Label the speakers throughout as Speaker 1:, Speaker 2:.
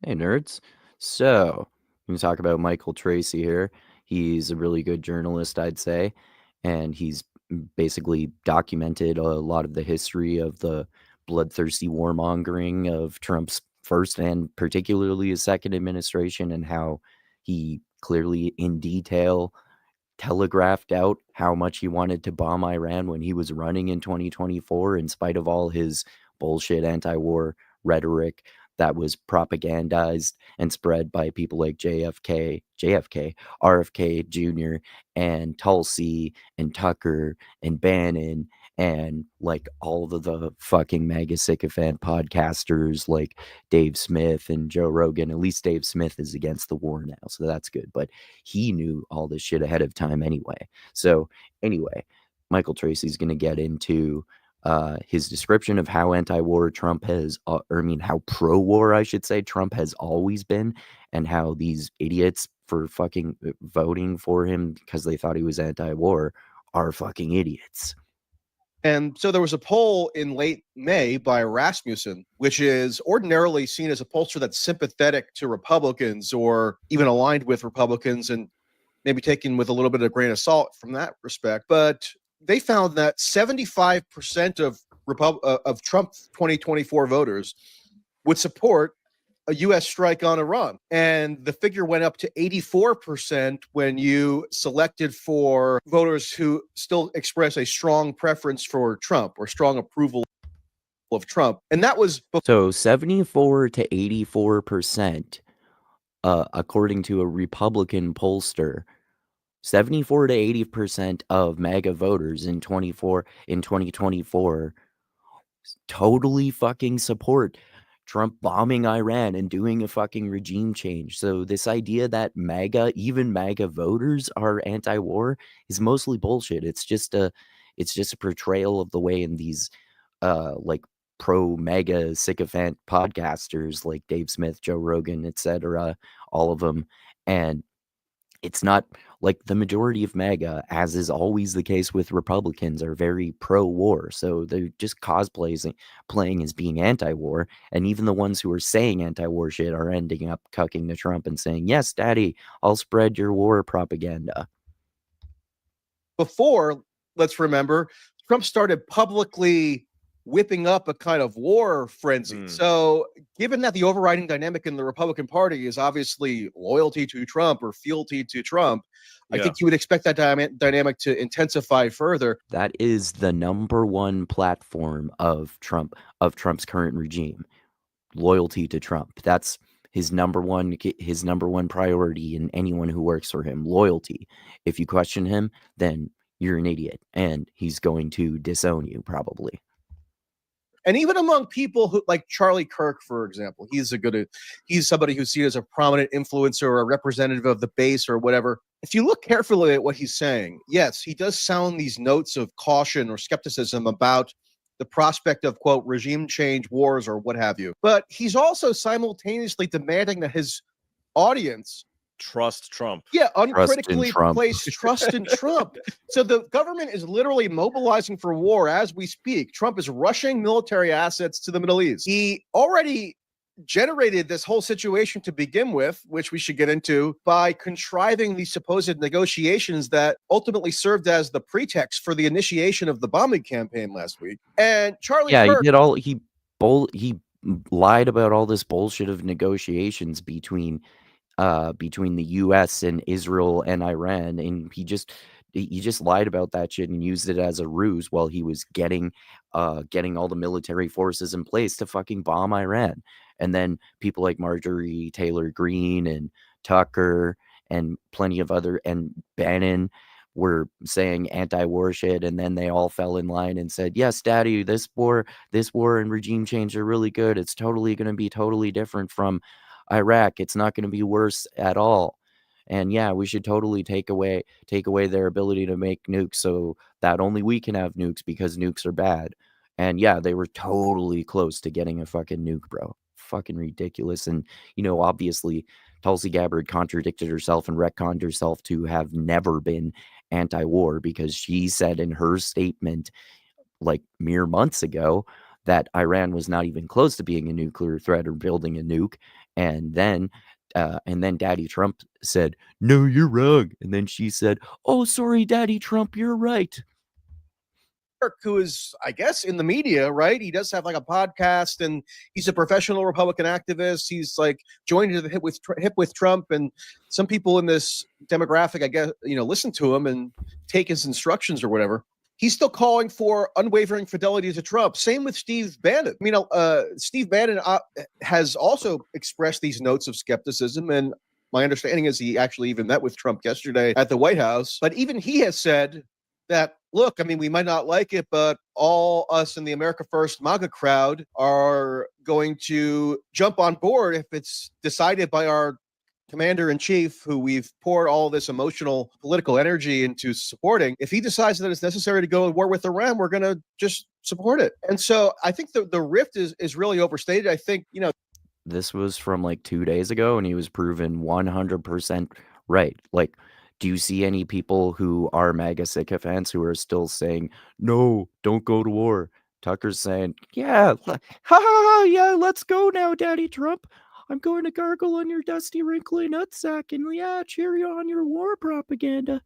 Speaker 1: Hey, nerds. So, we can talk about Michael Tracey here. He's a really good journalist, I'd say, and he's basically documented a lot of the history of the bloodthirsty warmongering of Trump's first and particularly his second administration, and how he clearly, in detail, telegraphed out how much he wanted to bomb Iran when he was running in 2024, in spite of all his bullshit anti-war rhetoric that was propagandized and spread by people like RFK Jr. and Tulsi and Tucker and Bannon and like all of the fucking mega sycophant podcasters like Dave Smith and Joe Rogan. At least Dave Smith is against the war now, so that's good. But he knew all this shit ahead of time anyway. So anyway, Michael Tracey's going to get into his description of how anti-war Trump has, how pro-war, I should say, Trump has always been, and how these idiots for fucking voting for him because they thought he was anti-war are fucking idiots.
Speaker 2: And so there was a poll in late May by Rasmussen, which is ordinarily seen as a pollster that's sympathetic to Republicans or even aligned with Republicans, and maybe taken with a little bit of grain of salt from that respect. But they found that 75% of Trump's 2024 voters would support a U.S. strike on Iran. And the figure went up to 84% when you selected for voters who still express a strong preference for Trump or strong approval of Trump. And that was
Speaker 1: so 74 to 84%, according to a Republican pollster. 74 to 80% of MAGA voters in 2024 totally fucking support Trump bombing Iran and doing a fucking regime change. So this idea that even MAGA voters are anti-war is mostly bullshit. It's just a portrayal of the way in these like pro-MAGA sycophant podcasters like Dave Smith, Joe Rogan, etc., all of them. And it's not like the majority of MAGA, as is always the case with Republicans, are very pro-war. So they're just playing as being anti-war. And even the ones who are saying anti-war shit are ending up cucking to Trump and saying, yes, daddy, I'll spread your war propaganda.
Speaker 2: Before, let's remember, Trump started publicly whipping up a kind of war frenzy. So given that the overriding dynamic in the Republican Party is obviously loyalty to Trump or fealty to Trump, I think you would expect that dynamic to intensify further.
Speaker 1: That is the number one platform of Trump's current regime. Loyalty to Trump. That's his number one priority in anyone who works for him. Loyalty. If you question him, then you're an idiot, and he's going to disown you probably.
Speaker 2: And even among people who, like Charlie Kirk, for example, he's somebody who's seen as a prominent influencer or a representative of the base or whatever. If you look carefully at what he's saying, yes, he does sound these notes of caution or skepticism about the prospect of, quote, regime change, wars, or what have you. But he's also simultaneously demanding that his audience
Speaker 3: trust Trump.
Speaker 2: Yeah, uncritically place trust in Trump. So the government is literally mobilizing for war as we speak. Trump is rushing military assets to the Middle East. He already generated this whole situation to begin with, which we should get into, by contriving these supposed negotiations that ultimately served as the pretext for the initiation of the bombing campaign last week. And Charlie Kirk,
Speaker 1: he lied about all this bullshit of negotiations between the U.S. and Israel and Iran, and he just lied about that shit and used it as a ruse while he was getting all the military forces in place to fucking bomb Iran. And then people like Marjorie Taylor Greene and Tucker and plenty of other, and Bannon were saying anti-war shit, and then they all fell in line and said, yes, daddy, this war and regime change are really good. It's totally going to be totally different from Iraq. It's not going to be worse at all. And yeah, we should totally take away their ability to make nukes so that only we can have nukes because nukes are bad. And yeah, they were totally close to getting a fucking nuke, bro. Fucking ridiculous. And, obviously, Tulsi Gabbard contradicted herself and retconned herself to have never been anti-war, because she said in her statement like mere months ago that Iran was not even close to being a nuclear threat or building a nuke. And then Daddy Trump said, "No, you're wrong." And then she said, "Oh, sorry, Daddy Trump, you're right."
Speaker 2: Who is, I guess, in the media, right? He does have like a podcast, and he's a professional Republican activist. He's like joined to the hip with Trump, and some people in this demographic, I guess, listen to him and take his instructions or whatever. He's still calling for unwavering fidelity to Trump. Same with Steve Bannon. Steve Bannon has also expressed these notes of skepticism, and my understanding is he actually even met with Trump yesterday at the White House. But even he has said that, look, I mean, we might not like it, but all us in the America First MAGA crowd are going to jump on board if it's decided by our commander in chief, who we've poured all this emotional political energy into supporting. If he decides that it's necessary to go to war with Iran, we're going to just support it. And so I think the rift is really overstated. I think,
Speaker 1: This was from like 2 days ago, and he was proven 100% right. Like, do you see any people who are MAGA sycophants who are still saying, "No, don't go to war"? Tucker's saying, "Yeah, ha ha ha, yeah, let's go now, Daddy Trump. I'm going to gargle on your dusty, wrinkly nutsack, and yeah, cheer you on your war propaganda."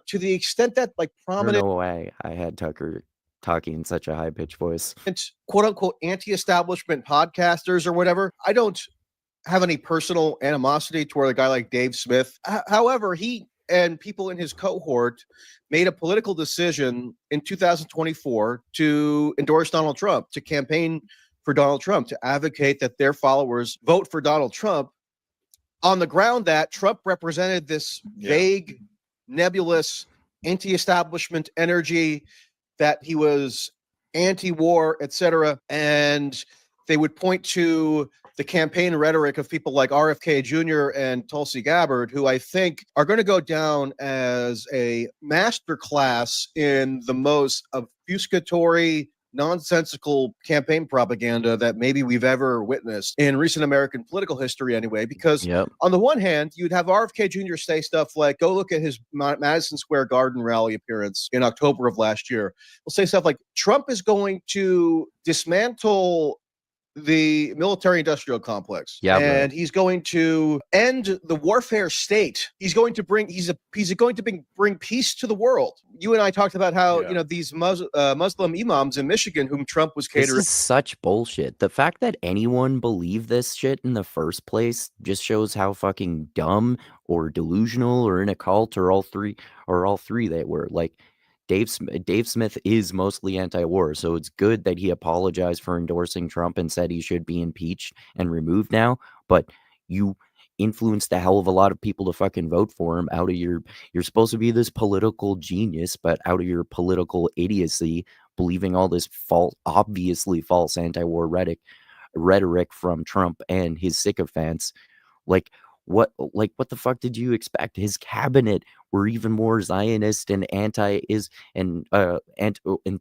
Speaker 2: to the extent that like
Speaker 1: I don't
Speaker 2: prominent,
Speaker 1: know why I had Tucker talking in such a high pitched voice.
Speaker 2: quote unquote anti-establishment podcasters or whatever, I don't have any personal animosity toward a guy like Dave Smith. However, he and people in his cohort made a political decision in 2024 to endorse Donald Trump, to campaign for Donald Trump, to advocate that their followers vote for Donald Trump on the ground that Trump represented this vague, nebulous, anti-establishment energy, that he was anti-war, etc. And they would point to the campaign rhetoric of people like RFK Jr. and Tulsi Gabbard, who I think are going to go down as a masterclass in the most obfuscatory, nonsensical campaign propaganda that maybe we've ever witnessed in recent American political history anyway. Because
Speaker 1: Yep.
Speaker 2: on the one hand, you'd have RFK Jr. say stuff like, go look at his Madison Square Garden rally appearance in October of last year. He'll say stuff like, Trump is going to dismantle the military industrial complex,
Speaker 1: Yeah, bro.
Speaker 2: and he's going to end the warfare state. He's going to bring bring peace to the world. You and I talked about how these Muslim imams in Michigan, whom Trump was
Speaker 1: This
Speaker 2: catering.
Speaker 1: is such bullshit. The fact that anyone believed this shit in the first place just shows how fucking dumb or delusional or in a cult or all three they were. Like, Dave Smith is mostly anti-war, so it's good that he apologized for endorsing Trump and said he should be impeached and removed now. But you influenced a hell of a lot of people to fucking vote for him out of you're supposed to be this political genius, but out of your political idiocy, believing all this obviously false anti-war rhetoric from Trump and his sycophants. Like what the fuck did you expect? His cabinet were even more Zionist and and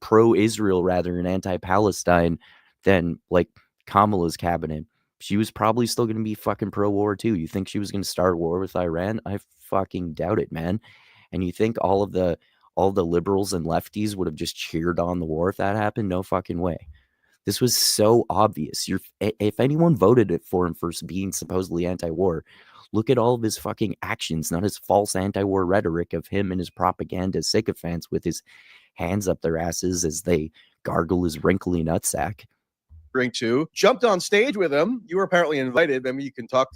Speaker 1: pro-Israel rather and anti-Palestine than like Kamala's cabinet. She was probably still going to be fucking pro-war too. You think she was going to start a war with Iran? I fucking doubt it, man. And you think all the liberals and lefties would have just cheered on the war if that happened? No fucking way. This was so obvious. If anyone voted it for him for being supposedly anti-war, look at all of his fucking actions, not his false anti-war rhetoric of him and his propaganda sycophants with his hands up their asses as they gargle his wrinkly nutsack.
Speaker 2: To jumped on stage with him. You were apparently invited. I mean, you can talk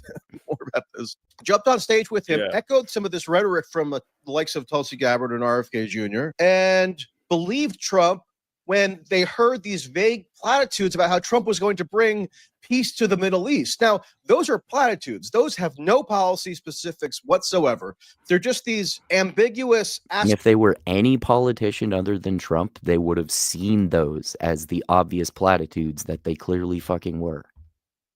Speaker 2: more about this. Jumped on stage with him, echoed some of this rhetoric from the likes of Tulsi Gabbard and RFK Jr., and believed Trump when they heard these vague platitudes about how Trump was going to bring peace to the Middle East. Now, those are platitudes. Those have no policy specifics whatsoever. They're just these ambiguous
Speaker 1: And if they were any politician other than Trump, they would have seen those as the obvious platitudes that they clearly fucking were.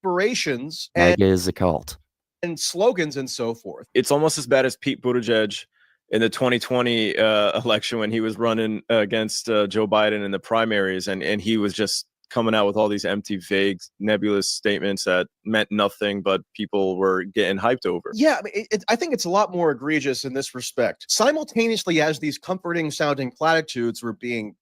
Speaker 2: Aspirations
Speaker 1: MAGA is a cult.
Speaker 2: And slogans and so forth.
Speaker 3: It's almost as bad as Pete Buttigieg in the 2020 election when he was running against Joe Biden in the primaries, and he was just coming out with all these empty, vague, nebulous statements that meant nothing, but people were getting hyped over.
Speaker 2: Yeah, I mean, I think it's a lot more egregious in this respect. Simultaneously, as these comforting sounding platitudes were being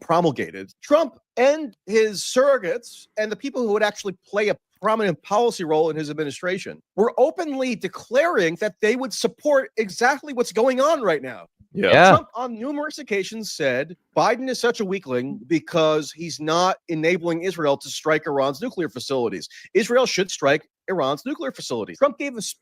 Speaker 2: promulgated, Trump and his surrogates and the people who would actually play a prominent policy role in his administration were openly declaring that they would support exactly what's going on right now.
Speaker 3: Yeah.
Speaker 2: Trump on numerous occasions said Biden is such a weakling because he's not enabling Israel to strike Iran's nuclear facilities. Israel should strike Iran's nuclear facilities. Trump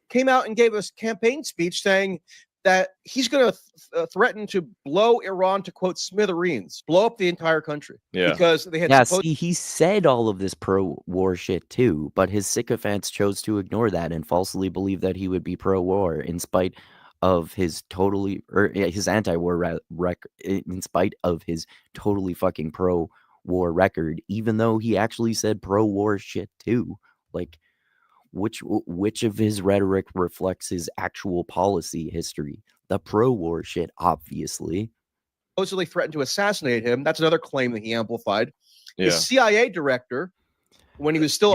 Speaker 2: came out and gave us a campaign speech saying that he's going to threaten to blow Iran to, quote, smithereens, blow up the entire country.
Speaker 3: Yeah.
Speaker 2: Because they had
Speaker 1: see, he said all of this pro-war shit too, but his sycophants chose to ignore that and falsely believe that he would be pro-war in spite of his his anti-war record, in spite of his totally fucking pro-war record, even though he actually said pro-war shit too. Like, which of his rhetoric reflects his actual policy history? The pro-war shit, obviously.
Speaker 2: supposedly threatened to assassinate him. That's another claim that he amplified.
Speaker 3: Yeah.
Speaker 2: His CIA director, when he was still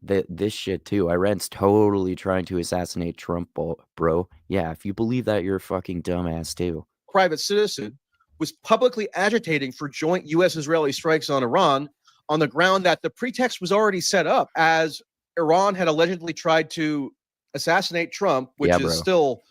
Speaker 1: this shit too. Iran's totally trying to assassinate Trump, bro. Yeah, if you believe that, you're a fucking dumbass too.
Speaker 2: Private citizen, was publicly agitating for joint U.S.-Israeli strikes on Iran on the ground that the pretext was already set up, as Iran had allegedly tried to assassinate Trump, which is still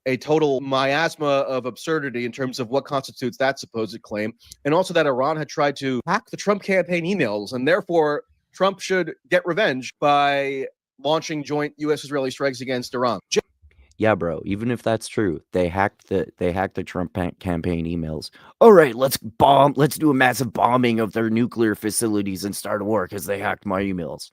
Speaker 2: a total miasma of absurdity in terms of what constitutes that supposed claim. And also that Iran had tried to hack the Trump campaign emails, and therefore Trump should get revenge by launching joint U.S.-Israeli strikes against Iran.
Speaker 1: Yeah, bro. Even if that's true, they hacked the Trump campaign emails. All right, let's do a massive bombing of their nuclear facilities and start a war because they hacked my emails.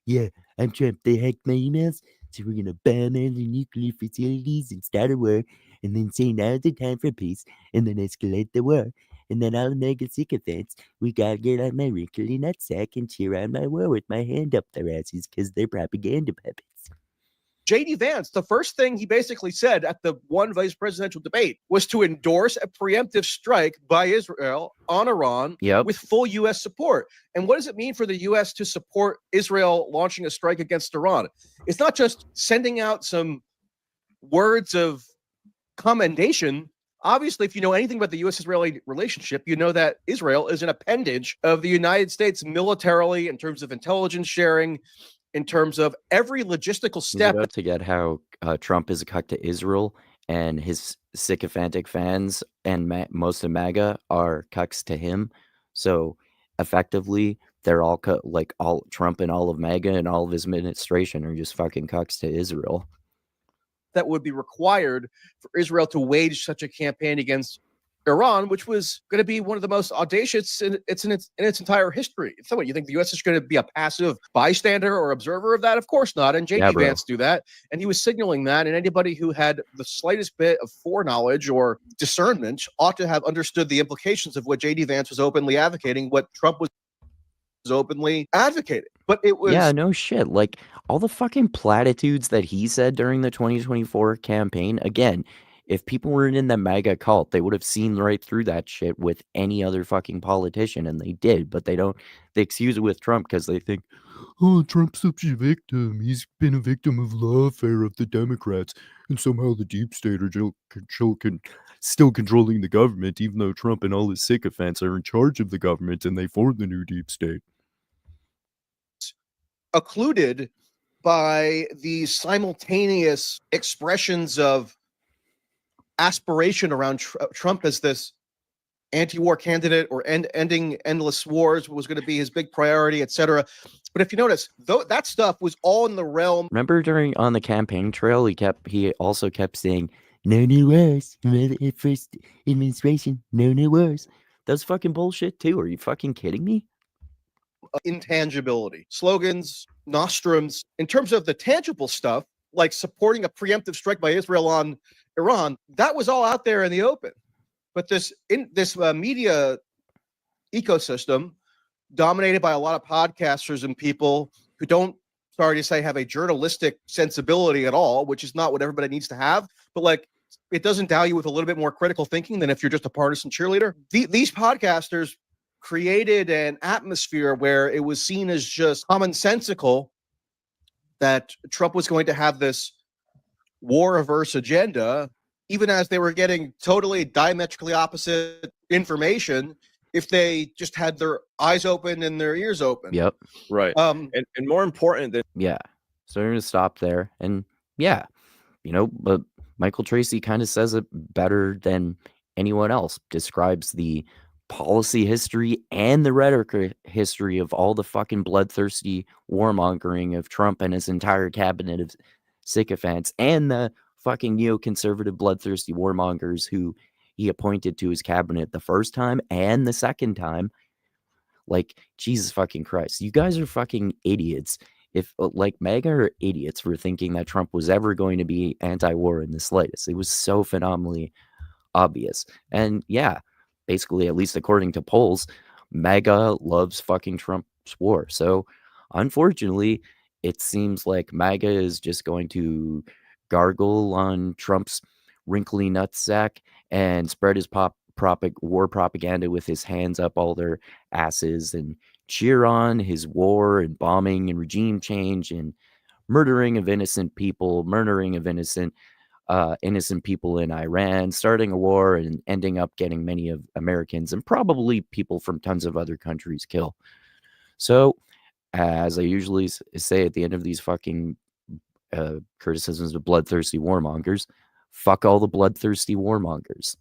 Speaker 1: Yeah, I'm Trump. They hacked my emails, so we're gonna bomb all the nuclear facilities and start a war, and then say now's the time for peace, and then escalate the war. And then all the MAGA sycophants, we gotta get on my wrinkly nutsack and cheer on my war with my hand up their asses because they're propaganda puppets.
Speaker 2: J.D. Vance, the first thing he basically said at the one vice presidential debate was to endorse a preemptive strike by Israel on Iran with full U.S. support. And what does it mean for the U.S. to support Israel launching a strike against Iran? It's not just sending out some words of commendation. Obviously, if you know anything about the U.S.-Israeli relationship, you know that Israel is an appendage of the United States militarily in terms of intelligence sharing, in terms of every logistical step.
Speaker 1: To get how Trump is a cuck to Israel, and his sycophantic fans and most of MAGA are cucks to him. So effectively, they're all all Trump and all of MAGA and all of his administration are just fucking cucks to Israel.
Speaker 2: That would be required for Israel to wage such a campaign against Iran, which was going to be one of the most audacious in its entire history. So what, you think the U.S. is going to be a passive bystander or observer of that? Of course not. And J.D. Vance do that. And he was signaling that. And anybody who had the slightest bit of foreknowledge or discernment ought to have understood the implications of what J.D. Vance was openly advocating, what Trump was openly advocating. But it was...
Speaker 1: Yeah, no shit. Like, all the fucking platitudes that he said during the 2024 campaign, again, if people weren't in the MAGA cult, they would have seen right through that shit with any other fucking politician, and they did, but they don't. They excuse it with Trump because they think, oh, Trump's such a victim. He's been a victim of lawfare of the Democrats, and somehow the deep state are still controlling the government, even though Trump and all his sycophants are in charge of the government, and they formed the new deep state.
Speaker 2: Occluded by these simultaneous expressions of aspiration around Trump as this anti-war candidate, or ending endless wars was going to be his big priority, etc. But if you notice, that stuff was all in the realm.
Speaker 1: Remember on the campaign trail, he also kept saying, no new wars. First administration, no new wars. That's fucking bullshit too. Are you fucking kidding me?
Speaker 2: Intangibility, slogans, nostrums. In terms of the tangible stuff, like supporting a preemptive strike by Israel on Iran, that was all out there in the open. But this media ecosystem, dominated by a lot of podcasters and people who don't, sorry to say, have a journalistic sensibility at all, which is not what everybody needs to have, but like, it does endow you with a little bit more critical thinking than if you're just a partisan cheerleader. These podcasters created an atmosphere where it was seen as just commonsensical that Trump was going to have this war-averse agenda, even as they were getting totally diametrically opposite information. if they just had their eyes open and their ears open.
Speaker 1: Yep.
Speaker 3: Right. And more important than
Speaker 1: Yeah. So we're going to stop there. And yeah, but Michael Tracey kind of says it better than anyone else, describes the policy history and the rhetoric history of all the fucking bloodthirsty warmongering of Trump and his entire cabinet of sycophants and the fucking neoconservative bloodthirsty warmongers who he appointed to his cabinet the first time and the second time. Like, Jesus fucking Christ. You guys are fucking idiots. If, like, MAGA are idiots for thinking that Trump was ever going to be anti-war in the slightest. It was so phenomenally obvious. And yeah, basically, at least according to polls, MAGA loves fucking Trump's war. So, unfortunately, it seems like MAGA is just going to gargle on Trump's wrinkly nutsack and spread his war propaganda with his hands up all their asses and cheer on his war and bombing and regime change and murdering of innocent people, murdering of innocent people in Iran, starting a war and ending up getting many of Americans and probably people from tons of other countries killed. So, as I usually say at the end of these fucking criticisms of bloodthirsty warmongers, fuck all the bloodthirsty warmongers.